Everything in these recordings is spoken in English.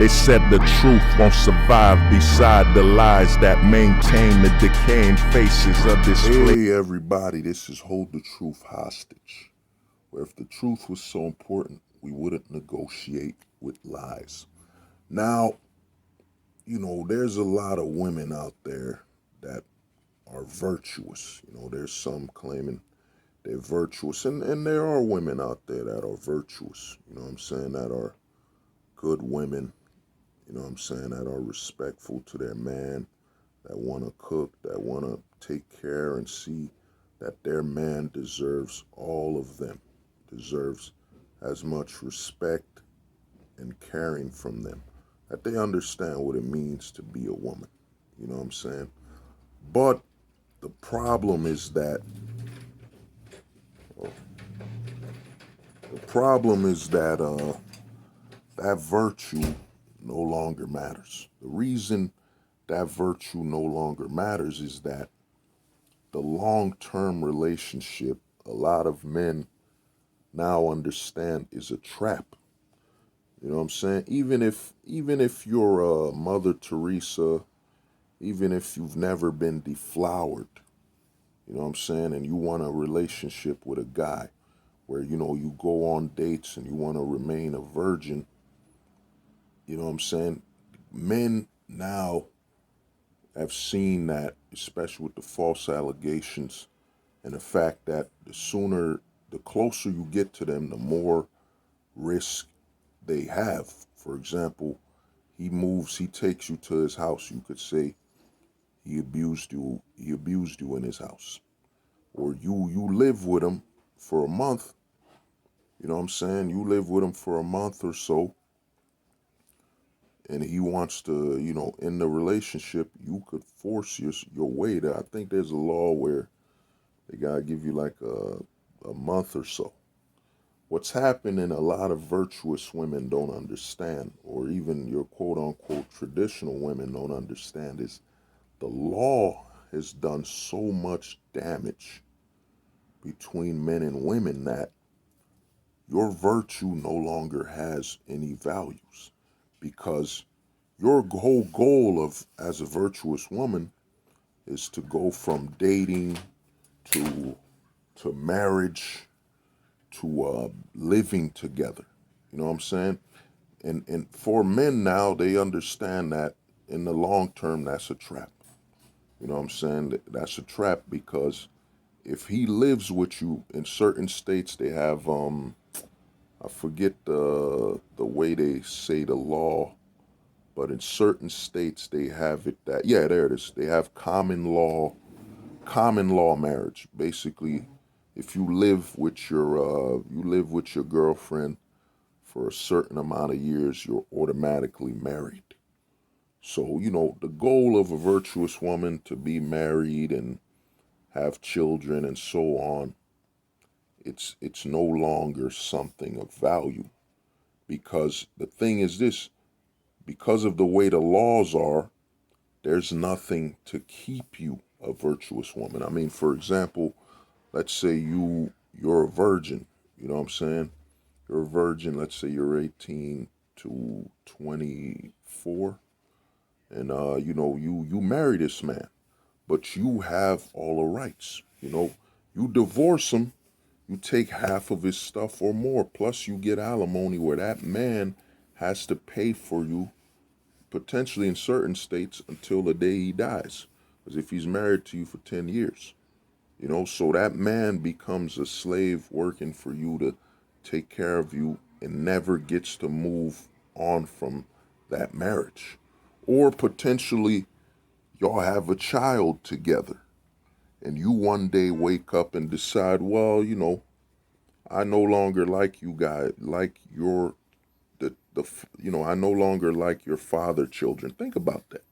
They said the truth won't survive beside the lies that maintain the decaying faces of this place. Hey everybody, this is Hold the Truth Hostage, where if the truth was so important, we wouldn't negotiate with lies. Now, there's a lot of women out there that are virtuous. There's some claiming they're virtuous, and there are women out there that are virtuous, that are good women, that are respectful to their man, that want to cook, that want to take care and see that their man deserves all of them, deserves as much respect and caring from them, that they understand what it means to be a woman. But the problem is that that virtue no longer matters. The reason that virtue no longer matters is that the long-term relationship, a lot of men now understand, is a trap. Even if you're Mother Teresa, even if you've never been deflowered, and you want a relationship with a guy where, you go on dates and you want to remain a virgin, men now have seen that, especially with the false allegations and the fact that the closer you get to them, the more risk they have. For example, he takes you to his house. You could say he abused you in his house. Or you live with him for a month, you live with him for a month or so, and he wants to, in the relationship, you could force your way to, I think there's a law where they gotta give you like a month or so. What's happening, a lot of virtuous women don't understand, or even your quote unquote traditional women don't understand, is the law has done so much damage between men and women that your virtue no longer has any values, because your whole goal as a virtuous woman is to go from dating to marriage to living together. You know what I'm saying? And for men now, they understand that in the long term, that's a trap. You know what I'm saying? That's a trap, because if he lives with you, in certain states they have I forget the way they say the law, but in certain states they have it that, yeah, there it is. They have common law marriage. Basically, if you live with your girlfriend for a certain amount of years, you're automatically married. So, the goal of a virtuous woman to be married and have children and so on, it's no longer something of value, because the thing is this, because of the way the laws are, there's nothing to keep you a virtuous woman. I mean, for example, let's say you're a virgin, you know what I'm saying? You're a virgin, let's say you're 18 to 24, and you marry this man, but you have all the rights. You divorce him, you take half of his stuff or more, plus you get alimony, where that man has to pay for you, potentially in certain states, until the day he dies, as if he's married to you for 10 years. So that man becomes a slave working for you to take care of you, and never gets to move on from that marriage. Or potentially y'all have a child together, and you one day wake up and decide, well, I no longer like you guys, like I no longer like your father children. Think about that.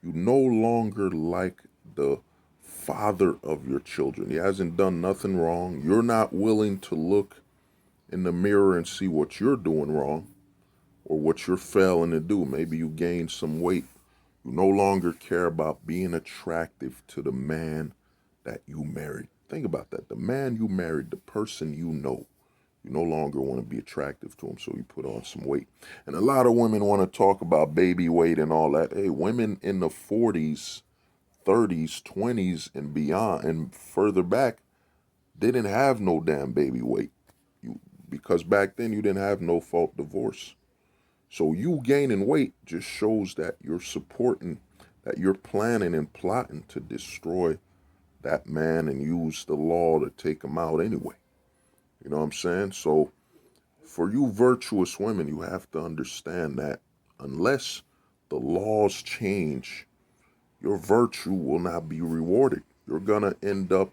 You no longer like the father of your children. He hasn't done nothing wrong. You're not willing to look in the mirror and see what you're doing wrong, or what you're failing to do. Maybe you gained some weight. You no longer care about being attractive to the man that you married. Think about that. The man you married, the person you know. You no longer want to be attractive to them, so you put on some weight. And a lot of women want to talk about baby weight and all that. Hey, women in the 40s, 30s, 20s, and beyond, and further back, they didn't have no damn baby weight. Because back then you didn't have no fault divorce. So you gaining weight just shows that you're supporting, that you're planning and plotting to destroy that man and use the law to take him out anyway. You know what I'm saying? So for you virtuous women, you have to understand that unless the laws change, your virtue will not be rewarded. You're gonna end up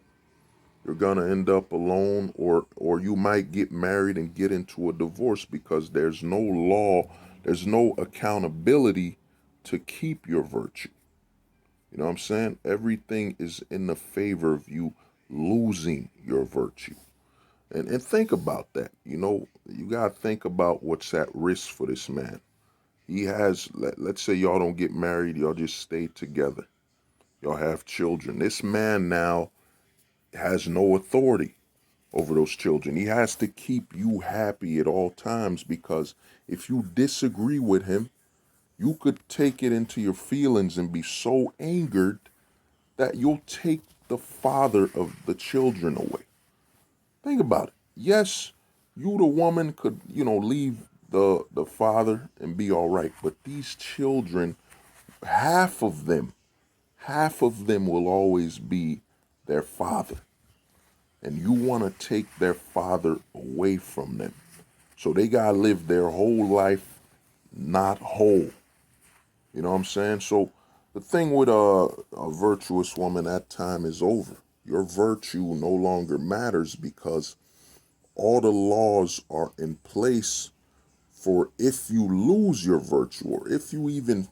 alone, or you might get married and get into a divorce because there's no law, there's no accountability to keep your virtue. You know what I'm saying? Everything is in the favor of you losing your virtue. And think about that. You gotta think about what's at risk for this man. He has, let's say y'all don't get married, y'all just stay together. Y'all have children. This man now has no authority over those children. He has to keep you happy at all times, because if you disagree with him, you could take it into your feelings and be so angered that you'll take the father of the children away. Think about it. Yes, you the woman could, leave the father and be all right, but these children, half of them, half of them will always be their father. And you want to take their father away from them. So they got to live their whole life not whole. You know what I'm saying? So the thing with a virtuous woman, that time is over. Your virtue no longer matters, because all the laws are in place for if you lose your virtue, or if you even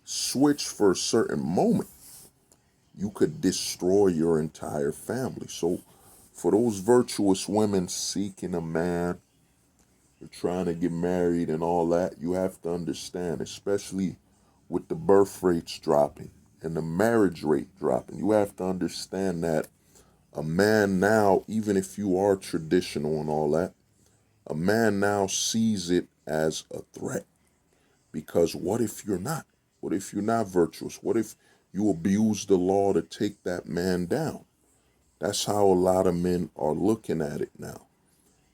switch for a certain moment, you could destroy your entire family. So for those virtuous women seeking a man, you're trying to get married and all that, you have to understand, especially with the birth rates dropping and the marriage rate dropping, you have to understand that a man now, even if you are traditional and all that, a man now sees it as a threat. Because what if you're not? What if you're not virtuous? What if you abuse the law to take that man down? That's how a lot of men are looking at it now.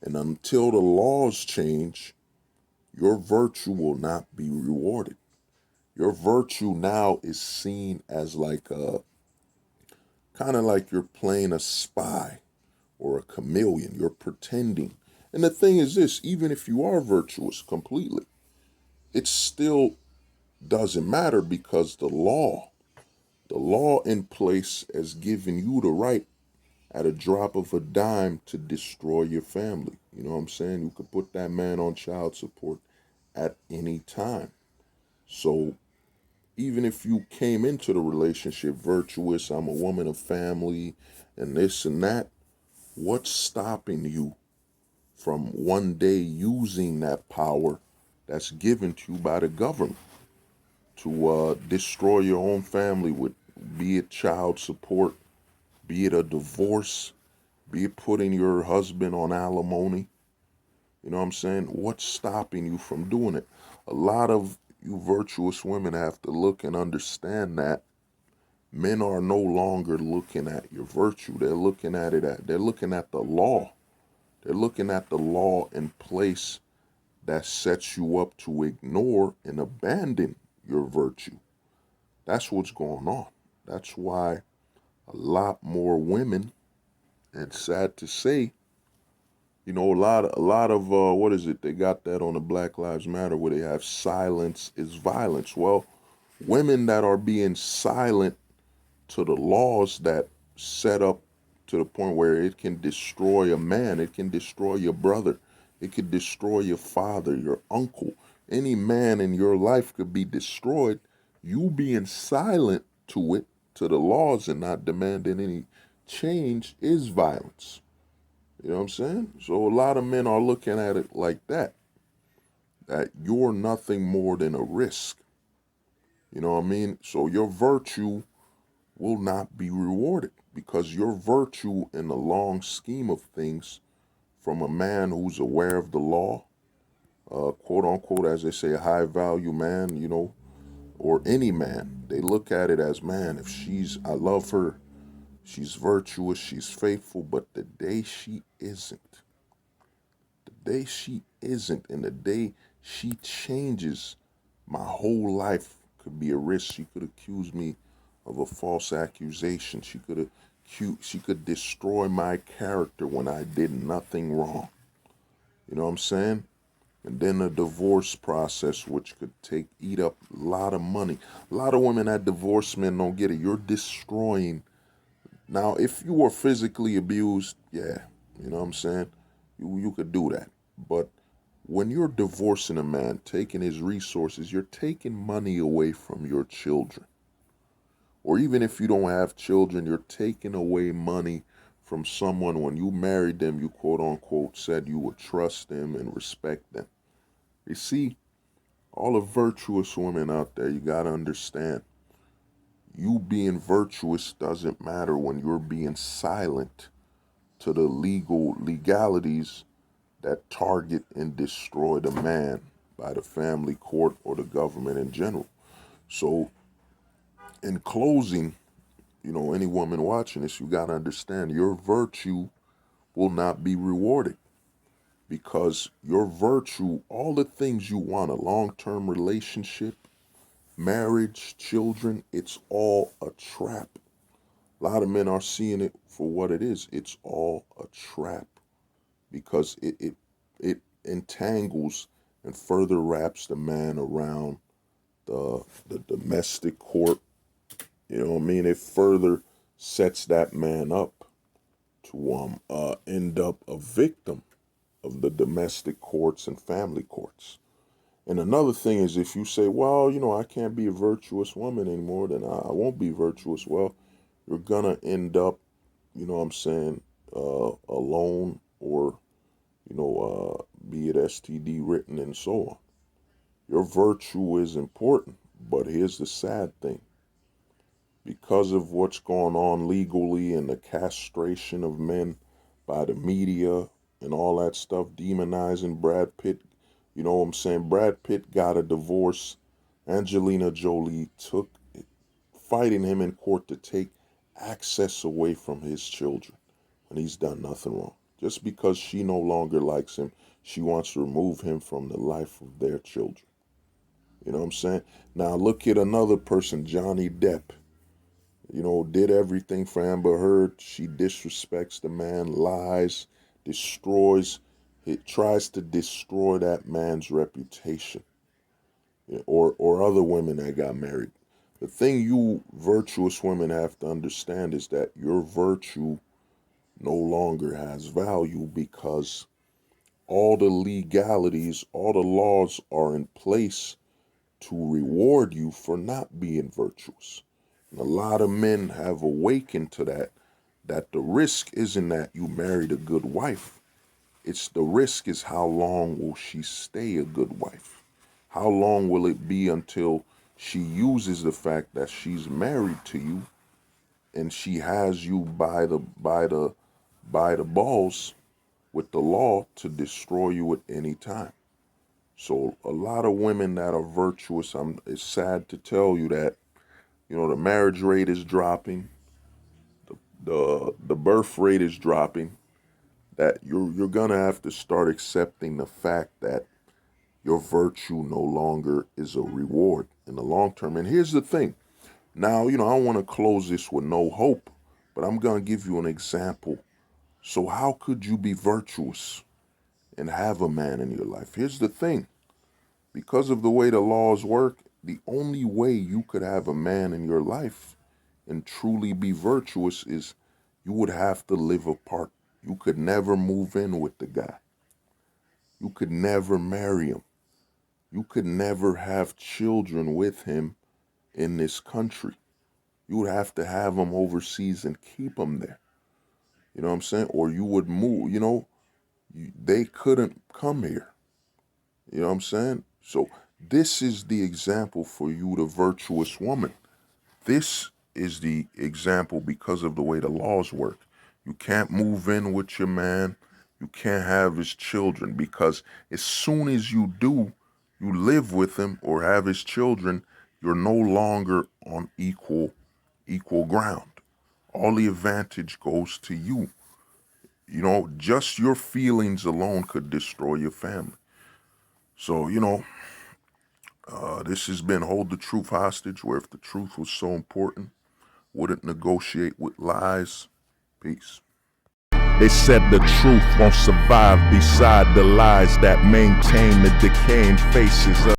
And until the laws change, your virtue will not be rewarded. Your virtue now is seen as like kind of like you're playing a spy or a chameleon. You're pretending. And the thing is this, even if you are virtuous completely, it still doesn't matter, because the law in place has given you the right at a drop of a dime to destroy your family. You know what I'm saying? You could put that man on child support at any time. So even if you came into the relationship virtuous, I'm a woman of family and this and that, what's stopping you from one day using that power that's given to you by the government to destroy your own family with, be it child support, be it a divorce, be it putting your husband on alimony? You know what I'm saying? What's stopping you from doing it? A lot of you virtuous women have to look and understand that men are no longer looking at your virtue. They're looking at the law. They're looking at the law in place that sets you up to ignore and abandon your virtue. That's what's going on. That's why a lot more women, and sad to say, a lot of what is it? They got that on the Black Lives Matter where they have silence is violence. Well, women that are being silent to the laws that set up to the point where it can destroy a man, it can destroy your brother, it could destroy your father, your uncle. Any man in your life could be destroyed. You being silent to it, to the laws, and not demanding any change is violence. You know what I'm saying? So a lot of men are looking at it like that you're nothing more than a risk. You know what I mean? So your virtue will not be rewarded, because your virtue in the long scheme of things, from a man who's aware of the law, quote unquote, as they say, a high value man, or any man. They look at it as, man, if I love her, she's virtuous, she's faithful, but the day she isn't, and the day she changes, my whole life could be a risk. She could accuse me of a false accusation. She could destroy my character when I did nothing wrong. You know what I'm saying? And then the divorce process, which could eat up a lot of money. A lot of women that divorce men don't get it. You're destroying. Now, if you were physically abused, yeah, you know what I'm saying? You could do that. But when you're divorcing a man, taking his resources, you're taking money away from your children. Or even if you don't have children, you're taking away money from someone. When you married them, you quote unquote said you would trust them and respect them. You see, all the virtuous women out there, you got to understand, you being virtuous doesn't matter when you're being silent to the legalities that target and destroy the man by the family court or the government in general. So, in closing, any woman watching this, you got to understand your virtue will not be rewarded, because your virtue, all the things you want, a long-term relationship, marriage, children, it's all a trap. A lot of men are seeing it for what it is. It's all a trap, because it entangles and further wraps the man around the domestic court. You know what I mean? It further sets that man up to end up a victim of the domestic courts and family courts. And another thing is, if you say, well, I can't be a virtuous woman anymore, then I won't be virtuous. Well, you're gonna end up, you know what I'm saying, alone, or be it STD written and so on. Your virtue is important, but here's the sad thing. Because of what's going on legally and the castration of men by the media and all that stuff, demonizing Brad Pitt, you know what I'm saying? Brad Pitt got a divorce. Angelina Jolie took fighting him in court to take access away from his children when he's done nothing wrong. Just because she no longer likes him, she wants to remove him from the life of their children. You know what I'm saying? Now look at another person, Johnny Depp. Did everything for Amber Heard. She disrespects the man, lies, destroys. It tries to destroy that man's reputation. Or other women that got married. The thing you virtuous women have to understand is that your virtue no longer has value, because all the legalities, all the laws are in place to reward you for not being virtuous. And a lot of men have awakened to that the risk isn't that you married a good wife. It's the risk is how long will she stay a good wife? How long will it be until she uses the fact that she's married to you and she has you by the balls with the law to destroy you at any time? So a lot of women that are virtuous, it's sad to tell you that, the marriage rate is dropping, the birth rate is dropping, that you're gonna have to start accepting the fact that your virtue no longer is a reward in the long term. And here's the thing. Now, I don't want to close this with no hope, but I'm gonna give you an example. So how could you be virtuous and have a man in your life? Here's the thing. Because of the way the laws work, the only way you could have a man in your life and truly be virtuous is you would have to live apart. You could never move in with the guy. You could never marry him. You could never have children with him in this country. You would have to have him overseas and keep him there. You know what I'm saying? Or you would move, they couldn't come here. You know what I'm saying? So this is the example for you, the virtuous woman. This is the example because of the way the laws work. You can't move in with your man. You can't have his children, because as soon as you do, you live with him or have his children, you're no longer on equal ground. All the advantage goes to you. You know, just your feelings alone could destroy your family. So, this has been Hold the Truth Hostage, where if the truth was so important, wouldn't negotiate with lies. Peace. They said the truth won't survive beside the lies that maintain the decaying faces of